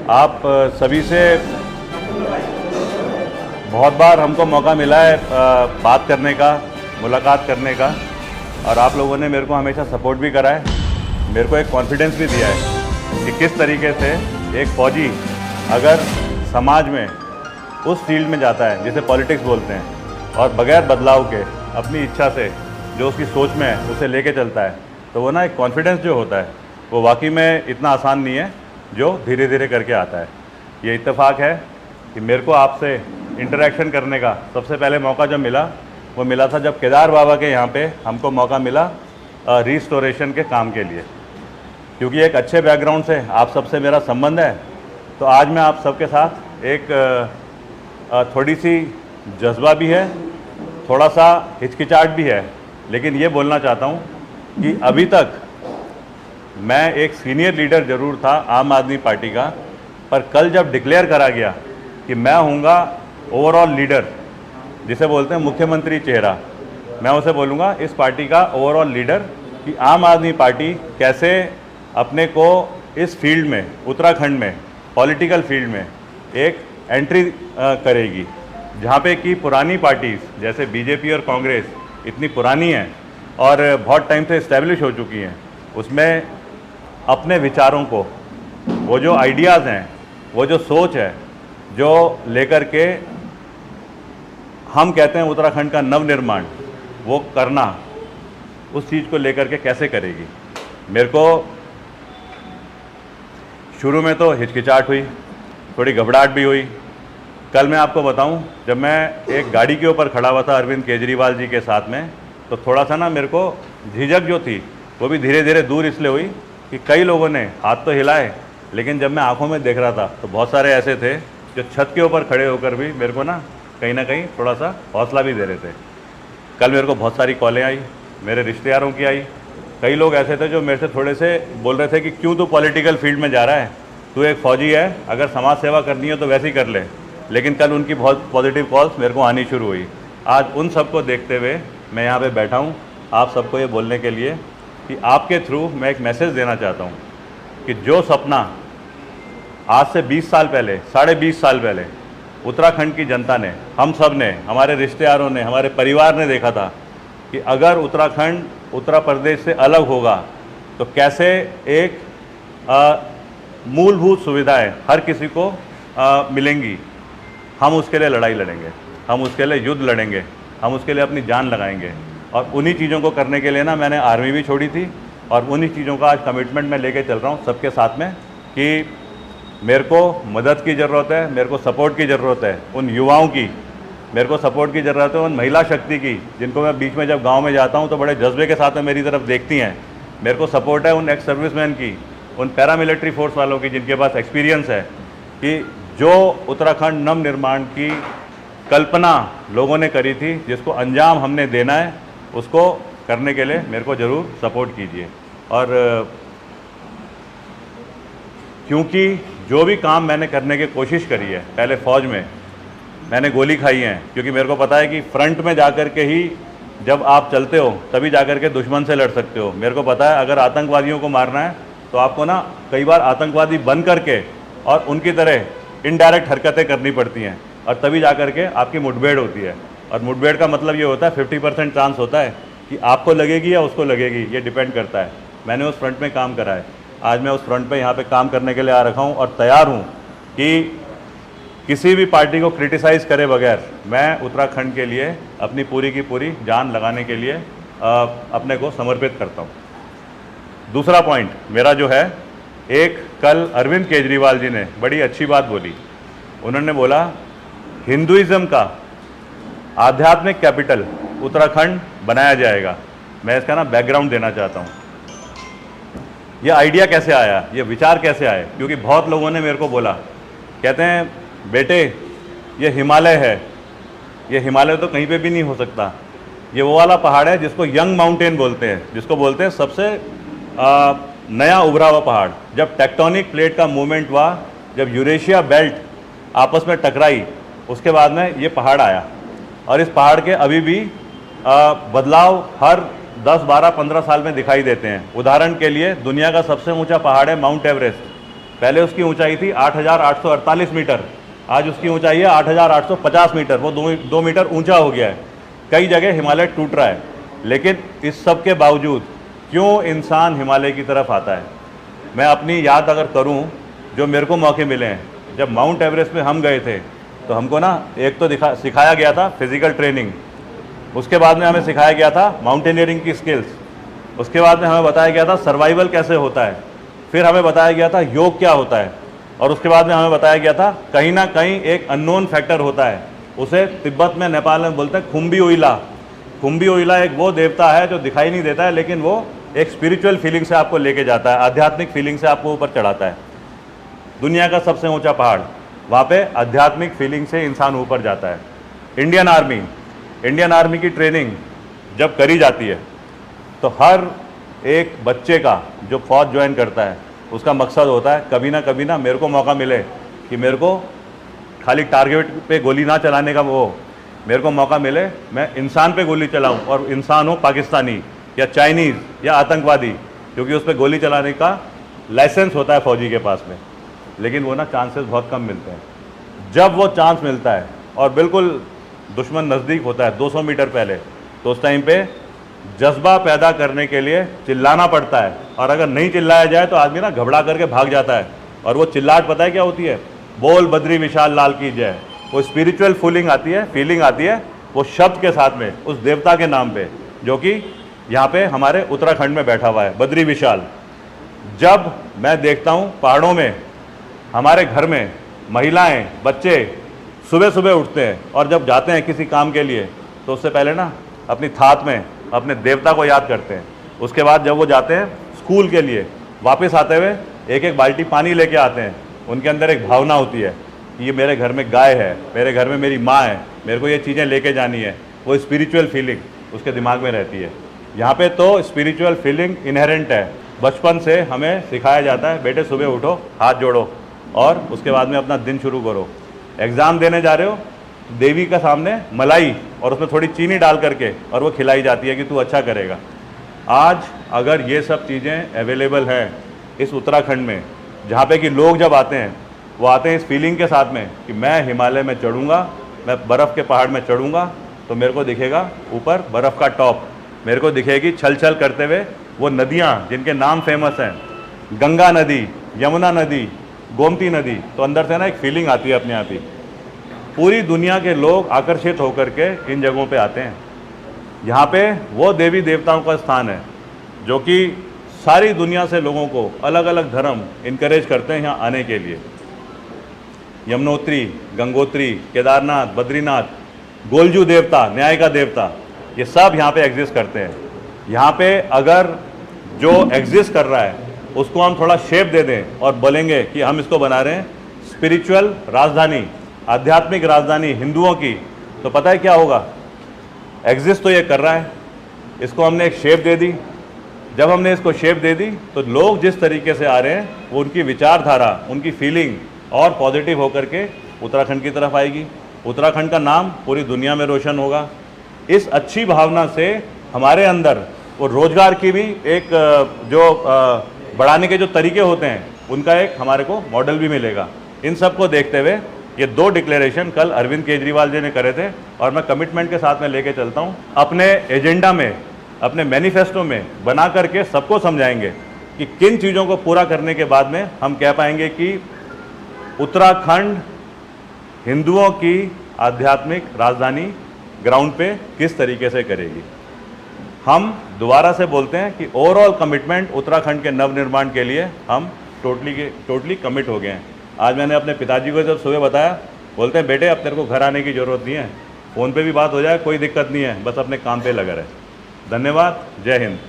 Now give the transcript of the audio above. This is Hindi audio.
आप सभी से बहुत बार हमको मौका मिला है बात करने का, मुलाकात करने का, और आप लोगों ने मेरे को हमेशा सपोर्ट भी करा है। मेरे को एक कॉन्फिडेंस भी दिया है कि किस तरीके से एक फ़ौजी अगर समाज में उस फील्ड में जाता है जिसे पॉलिटिक्स बोलते हैं और बगैर बदलाव के अपनी इच्छा से जो उसकी सोच में है उसे लेके चलता है, तो वो ना एक कॉन्फिडेंस जो होता है वो वाकई में इतना आसान नहीं है जो धीरे धीरे करके आता है। ये इत्तेफाक है कि मेरे को आपसे इंटरेक्शन करने का सबसे पहले मौका जब मिला वो मिला था जब केदार बाबा के यहाँ पे हमको मौका मिला रिस्टोरेशन के काम के लिए। क्योंकि एक अच्छे बैकग्राउंड से आप सबसे मेरा संबंध है, तो आज मैं आप सबके साथ एक थोड़ी सी जज्बा भी है, थोड़ा सा हिचकिचाहट भी है, लेकिन ये बोलना चाहता हूँ कि अभी तक मैं एक सीनियर लीडर ज़रूर था आम आदमी पार्टी का, पर कल जब डिक्लेयर करा गया कि मैं हूँगा ओवरऑल लीडर, जिसे बोलते हैं मुख्यमंत्री चेहरा, मैं उसे बोलूँगा इस पार्टी का ओवरऑल लीडर, कि आम आदमी पार्टी कैसे अपने को इस फील्ड में, उत्तराखंड में पॉलिटिकल फील्ड में एक एंट्री करेगी, जहाँ पे कि पुरानी पार्टीज़ जैसे बीजेपी और कांग्रेस इतनी पुरानी हैं और बहुत टाइम से इस्टेब्लिश हो चुकी हैं, उसमें अपने विचारों को, वो जो आइडियाज़ हैं, वो जो सोच है, जो लेकर के हम कहते हैं उत्तराखंड का नवनिर्माण वो करना, उस चीज़ को लेकर के कैसे करेगी। मेरे को शुरू में तो हिचकिचाहट हुई, थोड़ी घबराहट भी हुई। कल मैं आपको बताऊं, जब मैं एक गाड़ी के ऊपर खड़ा हुआ था अरविंद केजरीवाल जी के साथ में, तो थोड़ा सा ना मेरे को झिझक जो थी वो भी धीरे धीरे दूर इसलिए हुई कि कई लोगों ने हाथ तो हिलाए, लेकिन जब मैं आंखों में देख रहा था तो बहुत सारे ऐसे थे जो छत के ऊपर खड़े होकर भी मेरे को ना कहीं थोड़ा सा हौसला भी दे रहे थे। कल मेरे को बहुत सारी कॉलें आई, मेरे रिश्तेदारों की आई, कई लोग ऐसे थे जो मेरे से थोड़े से बोल रहे थे कि क्यों तू पॉलिटिकल फील्ड में जा रहा है, तू एक फ़ौजी है, अगर समाज सेवा करनी है तो वैसे ही कर ले। लेकिन कल उनकी बहुत पॉजिटिव कॉल्स मेरे को आनी शुरू हुई। आज उन सबको देखते हुए मैं यहाँ पे बैठा हूँ आप सबको ये बोलने के लिए कि आपके थ्रू मैं एक मैसेज देना चाहता हूँ कि जो सपना आज से 20 साल पहले, 20.5 साल पहले उत्तराखंड की जनता ने, हम सब ने, हमारे रिश्तेदारों ने, हमारे परिवार ने देखा था कि अगर उत्तराखंड उत्तर प्रदेश से अलग होगा तो कैसे एक मूलभूत सुविधाएं हर किसी को मिलेंगी, हम उसके लिए लड़ाई लड़ेंगे, हम उसके लिए युद्ध लड़ेंगे, हम उसके लिए अपनी जान लगाएंगे। और उन्हीं चीज़ों को करने के लिए ना मैंने आर्मी भी छोड़ी थी, और उन्हीं चीज़ों का आज कमिटमेंट मैं लेके चल रहा हूँ सबके साथ में कि मेरे को मदद की ज़रूरत है, मेरे को सपोर्ट की ज़रूरत है उन युवाओं की, मेरे को सपोर्ट की ज़रूरत है उन महिला शक्ति की, जिनको मैं बीच में जब गांव में जाता हूं तो बड़े जज्बे के साथ में मेरी तरफ देखती हैं। मेरे को सपोर्ट है उन एक्स सर्विसमैन की, उन पैरामिलिट्री फोर्स वालों की जिनके पास एक्सपीरियंस है, कि जो उत्तराखंड नव निर्माण की कल्पना लोगों ने करी थी, जिसको अंजाम हमने देना है, उसको करने के लिए मेरे को ज़रूर सपोर्ट कीजिए। और क्योंकि जो भी काम मैंने करने की कोशिश करी है, पहले फ़ौज में मैंने गोली खाई है, क्योंकि मेरे को पता है कि फ्रंट में जाकर के ही जब आप चलते हो तभी जाकर के दुश्मन से लड़ सकते हो। मेरे को पता है अगर आतंकवादियों को मारना है तो आपको ना कई बार आतंकवादी बन करके और उनकी तरह इनडायरेक्ट हरकतें करनी पड़ती हैं, और तभी जाकर के आपकी मुठभेड़ होती है। और मुठभेड़ का मतलब ये होता है 50% चांस होता है कि आपको लगेगी या उसको लगेगी, ये डिपेंड करता है। मैंने उस फ्रंट में काम करा है, आज मैं उस फ्रंट पे यहाँ पे काम करने के लिए आ रखा हूँ और तैयार हूँ कि किसी भी पार्टी को क्रिटिसाइज़ करे बगैर मैं उत्तराखंड के लिए अपनी पूरी की पूरी जान लगाने के लिए अपने को समर्पित करता हूँ। दूसरा पॉइंट मेरा जो है, एक कल अरविंद केजरीवाल जी ने बड़ी अच्छी बात बोली। उन्होंने बोला हिंदुइज़्म का आध्यात्मिक कैपिटल उत्तराखंड बनाया जाएगा। मैं इसका ना बैकग्राउंड देना चाहता हूँ। यह आइडिया कैसे आया, ये विचार कैसे आए, क्योंकि बहुत लोगों ने मेरे को बोला, कहते हैं बेटे ये हिमालय है, ये हिमालय तो कहीं पे भी नहीं हो सकता, ये वो वाला पहाड़ है जिसको यंग माउंटेन बोलते हैं, जिसको बोलते हैं सबसे नया उभरा हुआ पहाड़। जब टेक्टोनिक प्लेट का मूवमेंट हुआ, जब यूरेशिया बेल्ट आपस में टकराई, उसके बाद में ये पहाड़ आया, और इस पहाड़ के अभी भी बदलाव हर 10, 12, 15 साल में दिखाई देते हैं। उदाहरण के लिए दुनिया का सबसे ऊंचा पहाड़ है माउंट एवरेस्ट, पहले उसकी ऊंचाई थी 8,848 मीटर, आज उसकी ऊंचाई है 8,850 मीटर। वो 2 मीटर ऊंचा हो गया है। कई जगह हिमालय टूट रहा है, लेकिन इस सब के बावजूद क्यों इंसान हिमालय की तरफ आता है? मैं अपनी याद अगर करूं, जो मेरे को मौके मिले हैं, जब माउंट एवरेस्ट में हम गए थे तो हमको ना एक तो सिखाया गया था फिजिकल ट्रेनिंग, उसके बाद में हमें सिखाया गया था माउंटेनियरिंग की स्किल्स, उसके बाद में हमें बताया गया था सर्वाइवल कैसे होता है, फिर हमें बताया गया था योग क्या होता है, और उसके बाद में हमें बताया गया था कहीं ना कहीं एक अननोन फैक्टर होता है, उसे तिब्बत में, नेपाल में बोलते हैं खुम्बी ओइला। खुम्बी ओइला एक वो देवता है जो दिखाई नहीं देता है, लेकिन वो एक स्पिरिचुअल फीलिंग से आपको लेके जाता है, आध्यात्मिक फीलिंग से आपको ऊपर चढ़ाता है। दुनिया का सबसे ऊंचा पहाड़, वहाँ पे आध्यात्मिक फीलिंग से इंसान ऊपर जाता है। इंडियन आर्मी की ट्रेनिंग जब करी जाती है तो हर एक बच्चे का जो फौज ज्वाइन करता है उसका मकसद होता है कभी ना मेरे को मौका मिले कि मेरे को खाली टारगेट पे गोली ना चलाने का, वो मेरे को मौका मिले मैं इंसान पे गोली चलाऊं, और इंसान हो पाकिस्तानी या चाइनीज़ या आतंकवादी, क्योंकि उस पर गोली चलाने का लाइसेंस होता है फौजी के पास में, लेकिन वो ना चांसेस बहुत कम मिलते हैं। जब वो चांस मिलता है और बिल्कुल दुश्मन नज़दीक होता है 200 मीटर पहले, तो उस टाइम पे जज्बा पैदा करने के लिए चिल्लाना पड़ता है, और अगर नहीं चिल्लाया जाए तो आदमी ना घबरा करके भाग जाता है। और वो चिल्लाहट पता है क्या होती है? बोल बद्री विशाल लाल की जय। वो स्पिरिचुअल फीलिंग आती है वो शब्द के साथ में उस देवता के नाम पे, जो कि यहाँ पे हमारे उत्तराखंड में बैठा हुआ है, बद्री विशाल। जब मैं देखता हूँ पहाड़ों में हमारे घर में महिलाएं, बच्चे सुबह सुबह उठते हैं और जब जाते हैं किसी काम के लिए तो उससे पहले ना अपनी थात में अपने देवता को याद करते हैं। उसके बाद जब वो जाते हैं स्कूल के लिए, वापस आते हुए एक एक बाल्टी पानी लेके आते हैं। उनके अंदर एक भावना होती है कि ये मेरे घर में गाय है, मेरे घर में मेरी माँ है, मेरे को ये चीज़ें लेके जानी है। वो स्पिरिचुअल फीलिंग उसके दिमाग में रहती है। यहाँ पे तो स्पिरिचुअल फीलिंग इनहेरेंट है। बचपन से हमें सिखाया जाता है, बेटे सुबह उठो, हाथ जोड़ो और उसके बाद में अपना दिन शुरू करो। एग्ज़ाम देने जा रहे हो, देवी का सामने मलाई और उसमें थोड़ी चीनी डाल करके और वो खिलाई जाती है कि तू अच्छा करेगा। आज अगर ये सब चीज़ें अवेलेबल हैं इस उत्तराखंड में, जहाँ पे कि लोग जब आते हैं वो आते हैं इस फीलिंग के साथ में कि मैं हिमालय में चढ़ूँगा, मैं बर्फ़ के पहाड़ में चढ़ूँगा, तो मेरे को दिखेगा ऊपर बर्फ़ का टॉप, मेरे को दिखेगी छल छल करते हुए वो नदियाँ जिनके नाम फेमस हैं, गंगा नदी, यमुना नदी, गोमती नदी। तो अंदर से ना एक फीलिंग आती है अपने आप ही। पूरी दुनिया के लोग आकर्षित होकर के इन जगहों पे आते हैं। यहाँ पे वो देवी देवताओं का स्थान है जो कि सारी दुनिया से लोगों को अलग अलग धर्म इनकरेज करते हैं यहाँ आने के लिए। यमुनोत्री, गंगोत्री, केदारनाथ, बद्रीनाथ, गोलजू देवता, न्याय का देवता, ये सब यहाँ पे एग्जिस्ट करते हैं। यहाँ पे अगर जो एग्जिस्ट कर रहा है उसको हम थोड़ा शेप दे दें और बोलेंगे कि हम इसको बना रहे हैं स्पिरिचुअल राजधानी, आध्यात्मिक राजधानी हिंदुओं की, तो पता है क्या होगा? एग्जिस्ट तो ये कर रहा है, इसको हमने एक शेप दे दी। जब हमने इसको शेप दे दी तो लोग जिस तरीके से आ रहे हैं वो उनकी विचारधारा, उनकी फीलिंग और पॉजिटिव होकर के उत्तराखंड की तरफ आएगी। उत्तराखंड का नाम पूरी दुनिया में रोशन होगा। इस अच्छी भावना से हमारे अंदर वो रोजगार की भी एक जो बढ़ाने के जो तरीके होते हैं उनका एक हमारे को मॉडल भी मिलेगा। इन सब को देखते हुए ये 2 डिक्लेरेशन कल अरविंद केजरीवाल जी ने करे थे और मैं कमिटमेंट के साथ में लेके चलता हूँ। अपने एजेंडा में, अपने मैनिफेस्टो में बना करके सबको समझाएंगे कि किन चीज़ों को पूरा करने के बाद में हम कह पाएंगे कि उत्तराखंड हिंदुओं की आध्यात्मिक राजधानी ग्राउंड पे किस तरीके से करेगी। हम दोबारा से बोलते हैं कि ओवरऑल कमिटमेंट उत्तराखंड के नवनिर्माण के लिए हम टोटली कमिट हो गए हैं। आज मैंने अपने पिताजी को जब सुबह बताया, बोलते हैं बेटे अब तेरे को घर आने की ज़रूरत नहीं है, फ़ोन पे भी बात हो जाए कोई दिक्कत नहीं है, बस अपने काम पे लगा रहे। धन्यवाद, जय हिंद।